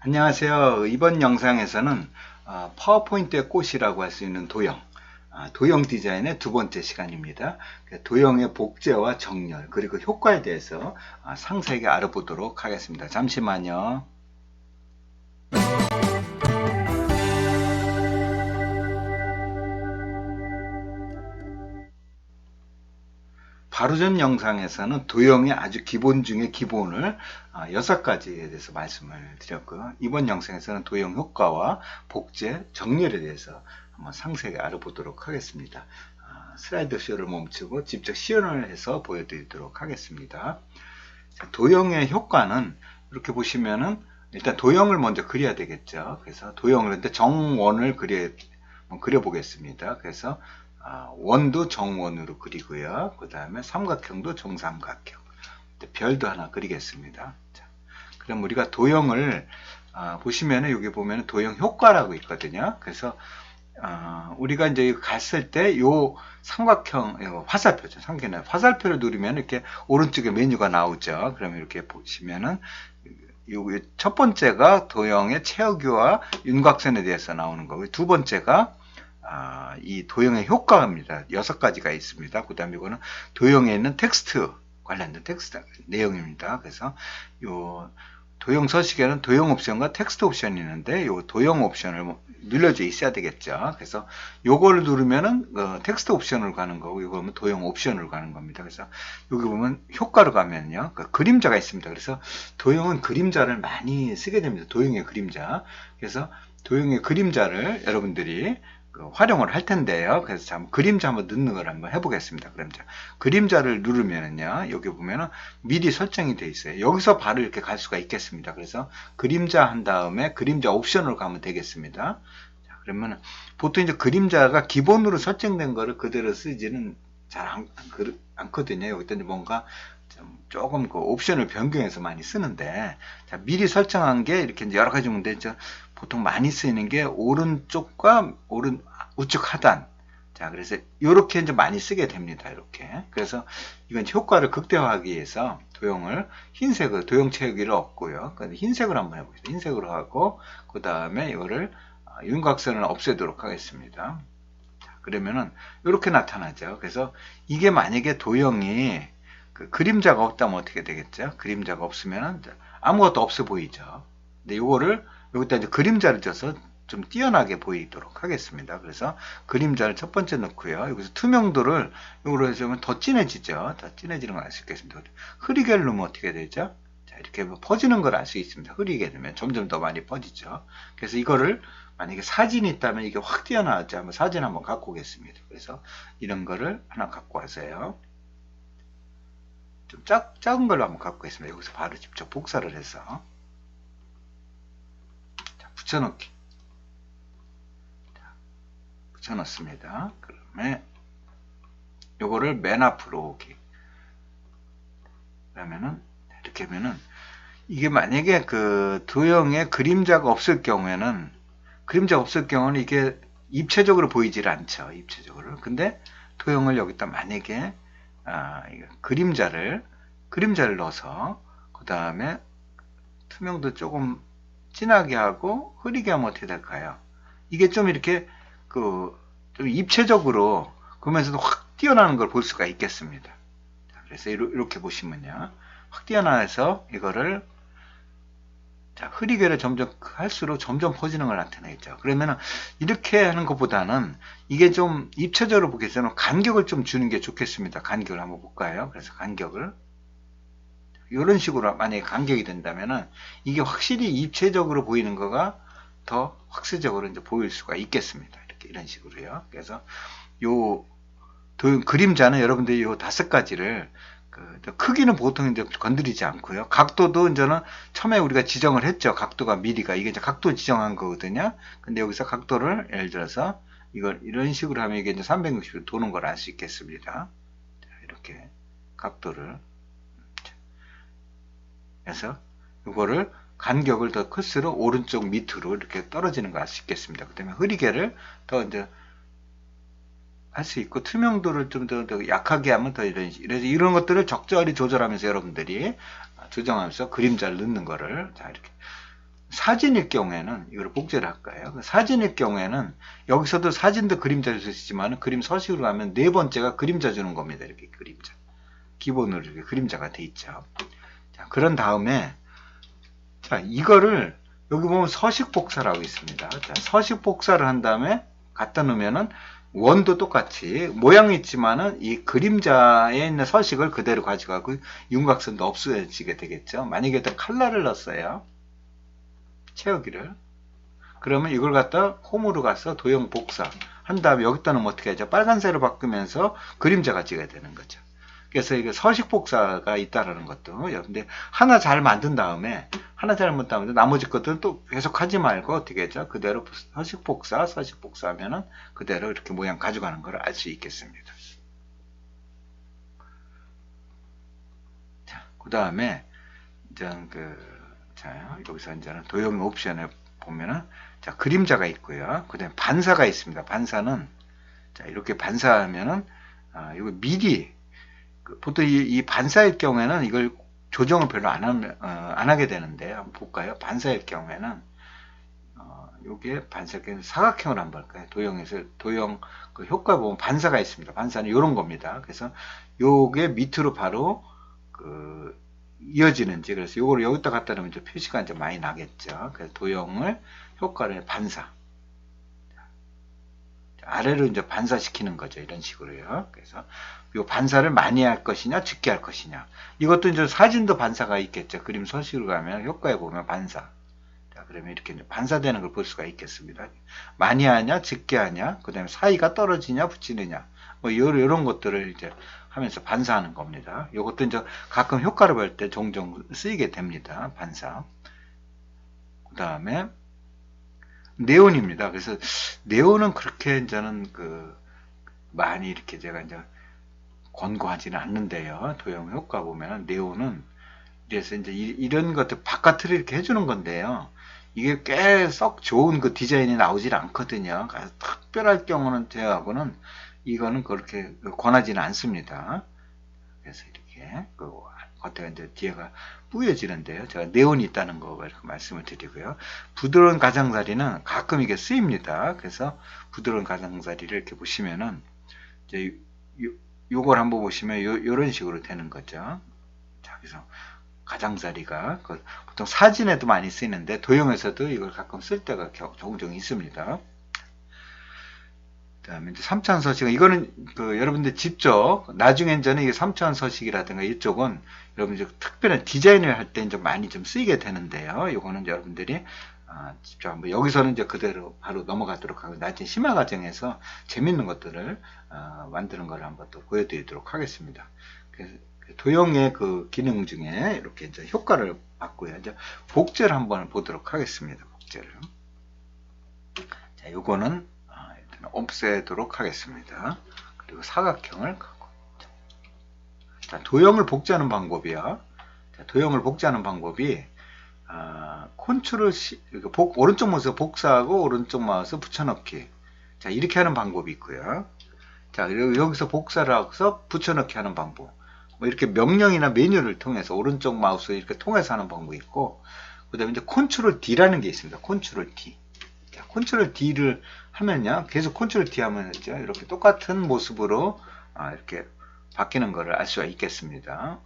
안녕하세요. 이번 영상에서는 파워포인트의 꽃이라고 할 수 있는 도형 디자인의 두 번째 시간입니다. 도형의 복제와 정렬 그리고 효과에 대해서 상세하게 알아보도록 하겠습니다. 잠시만요. 바로 전 영상에서는 도형의 아주 기본 중에 기본을 6가지에 대해서 말씀을 드렸고요. 이번 영상에서는 도형 효과와 복제, 정렬에 대해서 한번 상세하게 알아보도록 하겠습니다. 슬라이드 쇼를 멈추고 직접 시연을 해서 보여드리도록 하겠습니다. 도형의 효과는 이렇게 보시면은 일단 도형을 먼저 그려야 되겠죠. 그래서 도형을 근데 정원을 그려보겠습니다. 그래서 원도 정원으로 그리고요. 그 다음에 삼각형도 정삼각형. 별도 하나 그리겠습니다. 자, 그럼 우리가 도형을 보시면은 여기 보면은 도형 효과라고 있거든요. 그래서 우리가 이제 갔을 때 요 삼각형 화살표죠. 화살표를 누르면 이렇게 오른쪽에 메뉴가 나오죠. 그러면 이렇게 보시면은 요 첫 번째가 도형의 채우기와 윤곽선에 대해서 나오는 거고 두 번째가 이 도형의 효과입니다. 6가지가 있습니다. 그 다음에 이거는 도형에 있는 텍스트 관련된 텍스트 내용입니다. 그래서 요 도형 서식에는 도형 옵션과 텍스트 옵션이 있는데 요 도형 옵션을 눌러져 있어야 되겠죠. 그래서 요거를 누르면은 텍스트 옵션으로 가는 거고 이거 보면 도형 옵션으로 가는 겁니다. 그래서 여기 보면 효과로 가면요. 그림자가 있습니다. 그래서 도형은 그림자를 많이 쓰게 됩니다. 도형의 그림자. 그래서 도형의 그림자를 여러분들이 활용을 할 텐데요. 그래서 참 그림자 한번 넣는 걸 한번 해보겠습니다. 그림자를 누르면은요, 여기 보면은 미리 설정이 되어 있어요. 여기서 바로 이렇게 갈 수가 있겠습니다. 그래서 그림자 한 다음에 그림자 옵션으로 가면 되겠습니다. 자, 그러면 보통 이제 그림자가 기본으로 설정된 거를 그대로 쓰지는 잘 않거든요. 여기다 이제 뭔가 조금 그 옵션을 변경해서 많이 쓰는데, 자, 미리 설정한 게 이렇게 여러 가지 있는데, 보통 많이 쓰이는 게 오른쪽과 우측 하단. 자, 그래서 이렇게 이제 많이 쓰게 됩니다. 이렇게. 그래서 이건 효과를 극대화하기 위해서 도형을 흰색으로, 도형 채우기를 없고요. 흰색으로 한번 해보겠습니다. 흰색으로 하고, 그 다음에 이거를 윤곽선을 없애도록 하겠습니다. 자, 그러면은 이렇게 나타나죠. 그래서 이게 만약에 도형이 그림자가 없다면 어떻게 되겠죠? 그림자가 없으면 아무것도 없어 보이죠. 근데 이거를 여기다 이제 그림자를 줘서 좀 뛰어나게 보이도록 하겠습니다. 그래서 그림자를 첫 번째 넣고요. 여기서 투명도를 이걸로 해서 더 진해지죠. 더 진해지는 걸 알 수 있겠습니다. 흐리게를 넣으면 어떻게 되죠? 자, 이렇게 퍼지는 걸 알 수 있습니다. 흐리게 되면 점점 더 많이 퍼지죠. 그래서 이거를 만약에 사진이 있다면 이게 확 뛰어나왔죠. 한번 사진 한번 갖고 오겠습니다. 그래서 이런 거를 하나 갖고 와서요. 좀 작은 걸로 한번 갖고 있습니다. 여기서 바로 직접 복사를 해서 붙여넣기. 붙여넣습니다. 그러면 요거를 맨 앞으로 오기. 그러면은 이렇게 하면은 이게 만약에 그 도형에 그림자가 없을 경우에는 이게 입체적으로 보이질 않죠. 입체적으로. 근데 도형을 여기다 만약에 그림자를 넣어서 그 다음에 투명도 조금 진하게 하고 흐리게 하면 어떻게 될까요? 이게 좀 이렇게 좀 입체적으로 그러면서도 확 뛰어나는 걸 볼 수가 있겠습니다. 그래서 이렇게 보시면요, 확 뛰어나서 이거를 흐리게를 점점 할수록 점점 퍼지는 걸 나타내죠. 그러면은 이렇게 하는 것보다는 이게 좀 입체적으로 보기 위해서는 간격을 좀 주는 게 좋겠습니다. 간격을 한번 볼까요? 그래서 간격을 이런 식으로 만약에 간격이 된다면은 이게 확실히 입체적으로 보이는 거가 더 확실적으로 이제 보일 수가 있겠습니다. 이렇게 이런 식으로요. 그래서 요 그림자는 여러분들이 요 5가지를 크기는 보통 이제 건드리지 않고요. 각도도 이제는 처음에 우리가 지정을 했죠. 각도가 미리가 이게 이제 각도 지정한 거거든요. 근데 여기서 각도를 예를 들어서 이걸 이런 식으로 하면 이게 이제 360도 도는 걸 알 수 있겠습니다. 자, 이렇게 각도를 해서 이거를 간격을 더 클수록 오른쪽 밑으로 이렇게 떨어지는 걸 알 수 있겠습니다. 그 다음에 흐리게를 더 이제 할 수 있고 투명도를 좀 더 약하게 하면 더 이런 것들을 적절히 조절하면서 여러분들이 조정하면서 그림자를 넣는 거를 자 이렇게 사진일 경우에는 이걸 복제를 할까요? 사진일 경우에는 여기서도 사진도 그림자 줄 수 있지만 그림 서식으로 가면 네 번째가 그림자 주는 겁니다. 이렇게 그림자. 기본으로 이렇게 그림자가 돼 있죠. 자, 그런 다음에 자, 이거를 여기 보면 서식 복사라고 있습니다. 자, 서식 복사를 한 다음에 갖다 놓으면은 원도 똑같이 모양이 있지만은 이 그림자에 있는 서식을 그대로 가져가고 윤곽선도 없어지게 되겠죠. 만약에 또 칼라를 넣었어요. 채우기를. 그러면 이걸 갖다 홈으로 가서 도형 복사 한 다음에 여기다 놓으면 어떻게 하죠? 빨간색으로 바꾸면서 그림자가 찍어야 되는 거죠. 그래서 이게 서식 복사가 있다라는 것도 여러분들 하나 잘 만든 다음에 나머지 것들은 또 계속 하지 말고 어떻게 하죠? 그대로 서식 복사하면은 그대로 이렇게 모양 가져가는 걸 알 수 있겠습니다. 자, 그 다음에 이제 자, 여기서 이제는 도형 옵션에 보면은 자, 그림자가 있고요. 그 다음에 반사가 있습니다. 반사는 자, 이렇게 반사하면은 이거 미리 보통 이 반사일 경우에는 이걸 조정을 별로 안 하게 되는데 한번 볼까요? 반사일 경우에는 요게 반사일 경우에는 사각형을 한번 볼까요? 도형 그 효과 보면 반사가 있습니다. 반사는 이런 겁니다. 그래서 요게 밑으로 바로 이어지는지 그래서 요거를 여기다 갖다 놓으면 이제 표시가 이제 많이 나겠죠. 그래서 도형을 효과를 반사 아래로 이제 반사시키는 거죠. 이런 식으로요. 그래서 이 반사를 많이 할 것이냐, 적게 할 것이냐. 이것도 이제 사진도 반사가 있겠죠. 그림 서식으로 가면 효과에 보면 반사. 자, 그러면 이렇게 이제 반사되는 걸 볼 수가 있겠습니다. 많이 하냐, 적게 하냐, 그 다음에 사이가 떨어지냐, 붙이느냐. 뭐, 이런 것들을 이제 하면서 반사하는 겁니다. 이것도 이제 가끔 효과를 볼 때 종종 쓰이게 됩니다. 반사. 그 다음에, 네온입니다. 그래서 네온은 그렇게 이제는 많이 이렇게 제가 이제 권고하지는 않는데요. 도형 효과 보면은 네온은 그래서 이제 이런 것들 바깥으로 이렇게 해주는 건데요. 이게 꽤 썩 좋은 그 디자인이 나오질 않거든요. 특별할 경우는 제하고는 이거는 그렇게 권하지는 않습니다. 그래서 이렇게 겉에가 이제 뒤에가 뿌여지는데요. 제가 네온이 있다는 거 이렇게 말씀을 드리고요. 부드러운 가장자리는 가끔 이게 쓰입니다. 그래서 부드러운 가장자리를 이렇게 보시면은 이제 요걸 한번 보시면 요런 식으로 되는 거죠. 자, 그래서 가장자리가 보통 사진에도 많이 쓰이는데 도형에서도 이걸 가끔 쓸 때가 종종 있습니다. 그 다음에 이제 3차원 서식은 이거는 여러분들 직접 나중엔 저는 이게 3차원 서식이라든가 이쪽은 여러분들 특별한 디자인을 할 때 좀 많이 좀 쓰이게 되는데요. 이거는 여러분들이 직접 한번 여기서는 이제 그대로 바로 넘어가도록 하고 나중에 심화 과정에서 재밌는 것들을 만드는 걸 한번 또 보여드리도록 하겠습니다. 그래서 도형의 그 기능 중에 이렇게 이제 효과를 봤고요. 이제 복제를 한번 보도록 하겠습니다. 복제를. 자, 요거는 없애도록 하겠습니다. 그리고 사각형을 갖고. 자, 도형을 복제하는 방법이요. 자, 도형을 복제하는 방법이 컨트롤 오른쪽 마우스 복사하고 오른쪽 마우스 붙여넣기. 자, 이렇게 하는 방법이 있고요. 자, 그리고 여기서 복사를 하고서 붙여넣기 하는 방법. 뭐 이렇게 명령이나 메뉴를 통해서 오른쪽 마우스 이렇게 통해서 하는 방법이 있고, 그 다음에 이제 컨트롤 D라는 게 있습니다. 컨트롤 D. 자, 컨트롤 D를 하면요. 계속 컨트롤 D 하면 이렇게 똑같은 모습으로 이렇게 바뀌는 것을 알 수가 있겠습니다.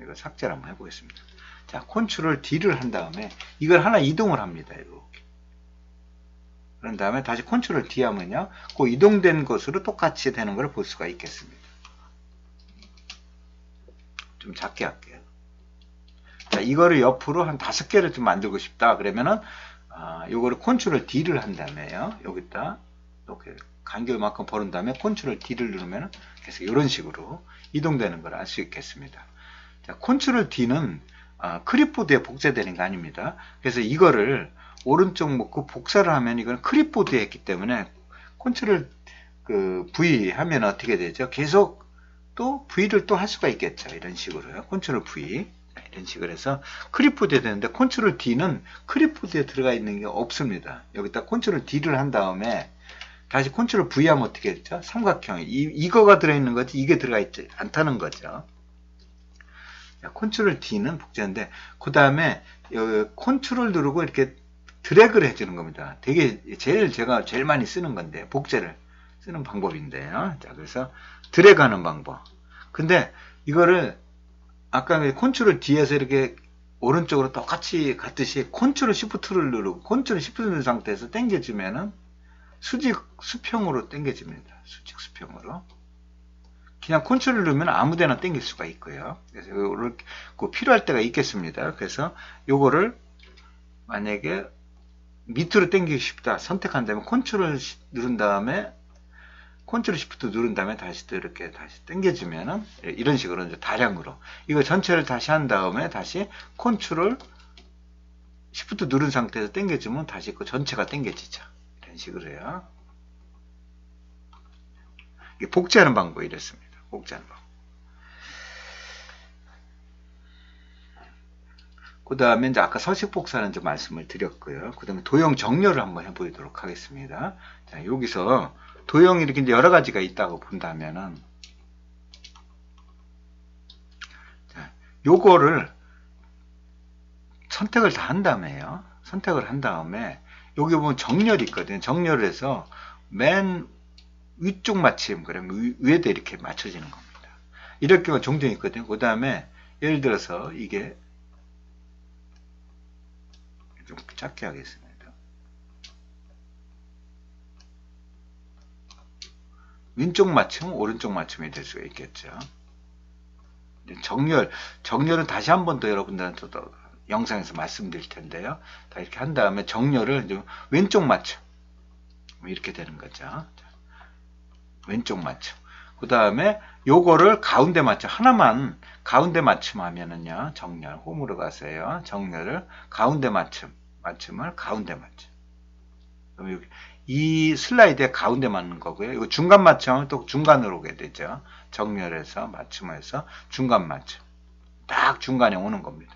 이거 삭제를 한번 해보겠습니다. 자, 컨트롤 D를 한 다음에 이걸 하나 이동을 합니다. 이렇게. 그런 다음에 다시 컨트롤 D 하면요. 그 이동된 것으로 똑같이 되는 걸 볼 수가 있겠습니다. 좀 작게 할게요. 자, 이거를 옆으로 한 5개를 좀 만들고 싶다. 그러면은 요거를 컨트롤 D를 한 다음에요. 여기다 이렇게 간격만큼 벌은 다음에 컨트롤 D를 누르면 계속 이런 식으로 이동되는 걸 알 수 있겠습니다. 자, 컨트롤 D는 클립보드에 복제되는 게 아닙니다. 그래서 이거를 오른쪽 복사를 하면 이건 클립보드에 했기 때문에 컨트롤 V 하면 어떻게 되죠? 계속 또 V를 또 할 수가 있겠죠. 이런 식으로요. 컨트롤 V. 이런 식으로 해서 클립보드에 되는데 컨트롤 D는 클립보드에 들어가 있는 게 없습니다. 여기다 컨트롤 D를 한 다음에 다시 컨트롤 V 하면 어떻게 됐죠? 삼각형. 이거가 들어있는 거지 이게 들어가 있지 않다는 거죠. 컨트롤 D는 복제인데, 그 다음에 컨트롤 누르고 이렇게 드래그를 해주는 겁니다. 되게 제가 제일 많이 쓰는 건데, 복제를 쓰는 방법인데요. 자, 그래서 드래그 하는 방법. 근데 이거를 아까 컨트롤 D에서 이렇게 오른쪽으로 똑같이 갔듯이 컨트롤 시프트를 누르고 컨트롤 시프트 누른 상태에서 당겨주면은 수평으로 당겨집니다. 수직 수평으로. 그냥 컨트롤 누르면 아무데나 당길 수가 있고요. 그래서 이렇게 필요할 때가 있겠습니다. 그래서 요거를 만약에 밑으로 당기고 싶다 선택한 다음에 컨트롤 누른 다음에 컨트롤 시프트 누른 다음에 다시 또 이렇게 다시 당겨주면은 이런 식으로 이제 다량으로 이거 전체를 다시 한 다음에 다시 컨트롤 시프트 누른 상태에서 당겨주면 다시 그 전체가 당겨지죠. 이런 식으로요. 이게 복제하는 방법이 이렇습니다. 복제하는 방법. 그 다음에 이제 아까 서식 복사는 좀 말씀을 드렸고요. 그 다음에 도형 정렬을 한번 해보도록 하겠습니다. 자, 여기서 도형이 이렇게 이제 여러 가지가 있다고 본다면은, 자, 요거를 선택을 다 한 다음에요. 선택을 한 다음에, 여기 보면 정렬이 있거든요. 정렬을 해서 맨 위쪽 마침, 그러면 위에다 이렇게 맞춰지는 겁니다. 이럴 경우가 종종 있거든요. 그 다음에, 예를 들어서 이게 좀 작게 하겠습니다. 왼쪽 맞춤, 오른쪽 맞춤이 될 수가 있겠죠. 정렬은 다시 한 번 더 여러분들한테 또 영상에서 말씀드릴 텐데요. 다 이렇게 한 다음에 정렬을 이제 왼쪽 맞춤. 이렇게 되는 거죠. 왼쪽 맞춤. 그 다음에 요거를 가운데 맞춤. 하나만 가운데 맞춤 하면은요. 정렬. 홈으로 가세요. 정렬을 가운데 맞춤을 가운데 맞춤. 그럼 여기 이 슬라이드에 가운데 맞는 거고요. 이거 중간 맞춤하면 또 중간으로 오게 되죠. 정렬해서 맞춤해서 중간 맞춤. 딱 중간에 오는 겁니다.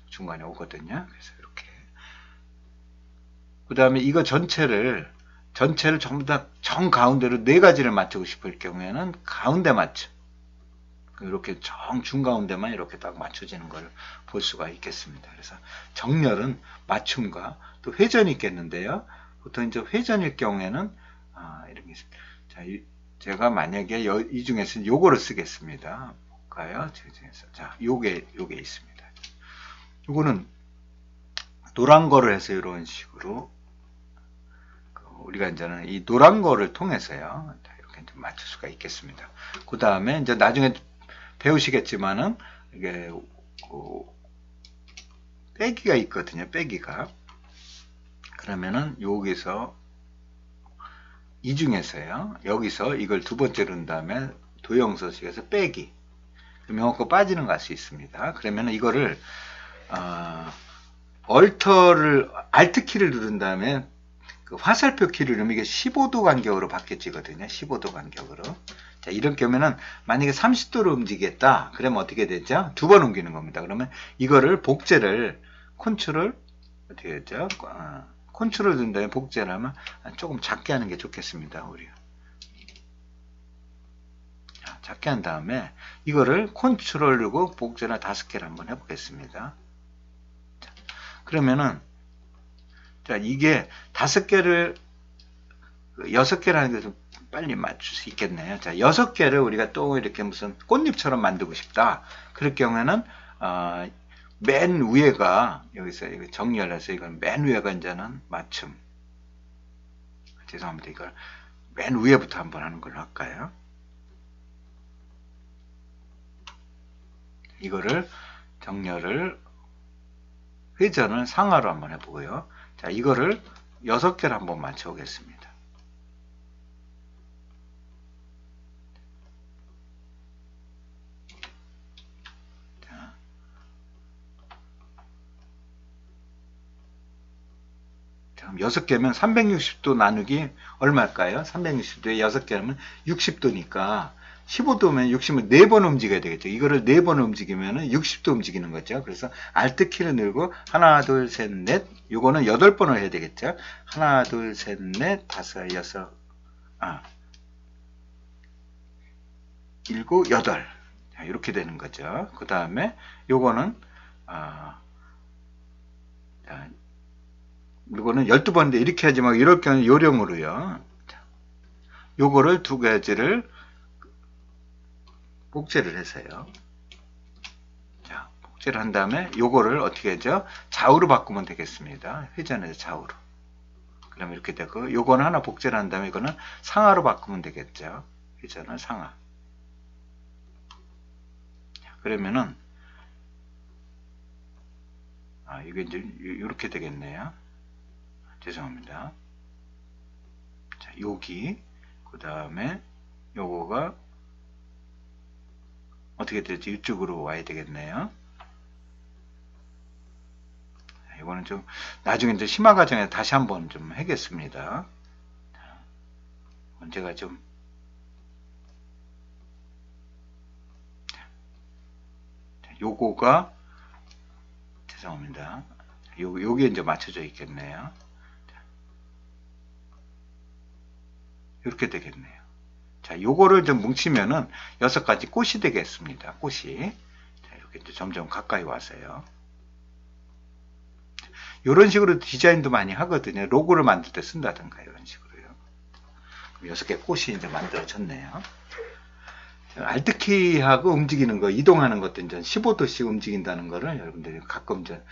중간에 오거든요. 그래서 이렇게. 그 다음에 이거 전체를 전부 다 정 가운데로 네 가지를 맞추고 싶을 경우에는 가운데 맞춤. 이렇게 정 중가운데만 이렇게 딱 맞춰지는 걸 볼 수가 있겠습니다. 그래서 정렬은 맞춤과 또 회전이 있겠는데요. 보통 이제 회전일 경우에는 이런 게 있습니다. 자, 제가 만약에 이 중에서 요거를 쓰겠습니다. 볼까요? 자, 요게 있습니다. 요거는 노란 거를 해서 이런 식으로 우리가 이제는 이 노란 거를 통해서요. 이렇게 좀 맞출 수가 있겠습니다. 그 다음에 이제 나중에 배우시겠지만은 이게 빼기가 있거든요. 빼기가. 그러면은 여기서 이 중에서요. 여기서 이걸 두 번째로 넣은 다음에 도형 서식에서 빼기. 그럼 이거 빠지는 거 할 수 있습니다. 그러면은 이거를 Alt 키를 누른 다음에 그 화살표 키를 누르면 이게 15도 간격으로 바뀌어지거든요. 15도 간격으로. 자, 이런 경우에는 만약에 30도로 움직이겠다. 그러면 어떻게 되죠? 두 번 옮기는 겁니다. 그러면 이거를 복제를 컨트롤 어떻게 되죠? 컨트롤 든 다음에 복제를 하면 조금 작게 하는 게 좋겠습니다. 우리가. 자, 작게 한 다음에 이거를 컨트롤 누르고 복제를 5개를 한번 해보겠습니다. 자, 그러면은 자, 이게 5개를 6개를 하는 게 좀 빨리 맞출 수 있겠네요. 자, 6개를 우리가 또 이렇게 무슨 꽃잎처럼 만들고 싶다. 그럴 경우에는 맨 위에가 여기서 정렬해서 이건 맨 위에가 이제는 맞춤. 죄송합니다. 이걸 맨 위에부터 한번 하는 걸로 할까요? 이거를 정렬을 회전을 상하로 한번 해보고요. 자, 이거를 6개를 한번 맞춰 보겠습니다. 그럼 6개면 360도 나누기 얼마일까요? 360도에 6개라면 60도니까 15도면 60을 4번 움직여야 되겠죠. 이거를 4번 움직이면 60도 움직이는 거죠. 그래서 Alt 키를 누르고 하나, 둘, 셋, 넷. 요거는 8번을 해야 되겠죠. 하나, 둘, 셋, 넷, 다섯, 여섯, 일곱, 여덟. 자, 이렇게 되는 거죠. 그 다음에 요거는 자, 이거는 12번인데 이렇게 하지 말고 이렇게 하는 요령으로요. 자, 요거를 두 가지를 복제를 해서요. 자, 복제를 한 다음에 요거를 어떻게 하죠? 좌우로 바꾸면 되겠습니다. 회전해서 좌우로. 그러면 이렇게 되고, 요거는 하나 복제를 한 다음에 이거는 상하로 바꾸면 되겠죠. 회전은 상하. 자, 그러면은 이게 이제 이렇게 되겠네요. 죄송합니다. 자, 여기 그 다음에 요거가 어떻게 되지? 이쪽으로 와야 되겠네요. 이거는 좀 나중에 이제 심화 과정에 다시 한번 좀 하겠습니다. 제가 좀 요거가 죄송합니다. 요게 이제 맞춰져 있겠네요. 이렇게 되겠네요. 자, 요거를 좀 뭉치면은 6가지 꽃이 되겠습니다. 꽃이. 자, 이렇게 이제 점점 가까이 와서요. 이런 식으로 디자인도 많이 하거든요. 로고를 만들 때 쓴다든가 이런 식으로요. 6개 꽃이 이제 만들어졌네요. 알트키하고 움직이는 거, 이동하는 것도 이제 15도씩 움직인다는 거를 여러분들이 가끔 이제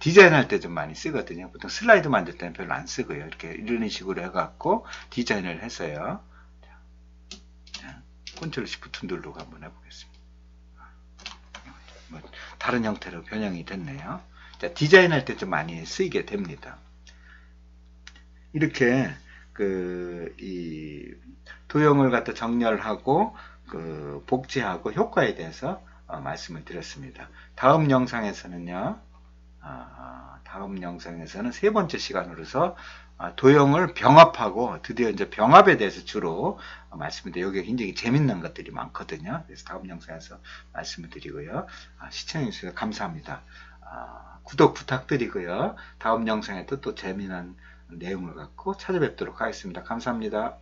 디자인할 때 좀 많이 쓰거든요. 보통 슬라이드 만들 때는 별로 안 쓰고요. 이렇게 이런 식으로 해갖고 디자인을 해서요. 자, 컨트롤 시프트 누르고 한번 해보겠습니다. 다른 형태로 변형이 됐네요. 자, 디자인할 때 좀 많이 쓰이게 됩니다. 이렇게 이 도형을 갖다 정렬하고 복제하고 효과에 대해서 말씀을 드렸습니다. 다음 영상에서는요. 다음 영상에서는 세 번째 시간으로서 도형을 병합하고 드디어 이제 병합에 대해서 주로 말씀을 드려요. 여기 굉장히 재밌는 것들이 많거든요. 그래서 다음 영상에서 말씀을 드리고요. 시청해 주셔서 감사합니다. 구독 부탁드리고요. 다음 영상에도 또 재미난 내용을 갖고 찾아뵙도록 하겠습니다. 감사합니다.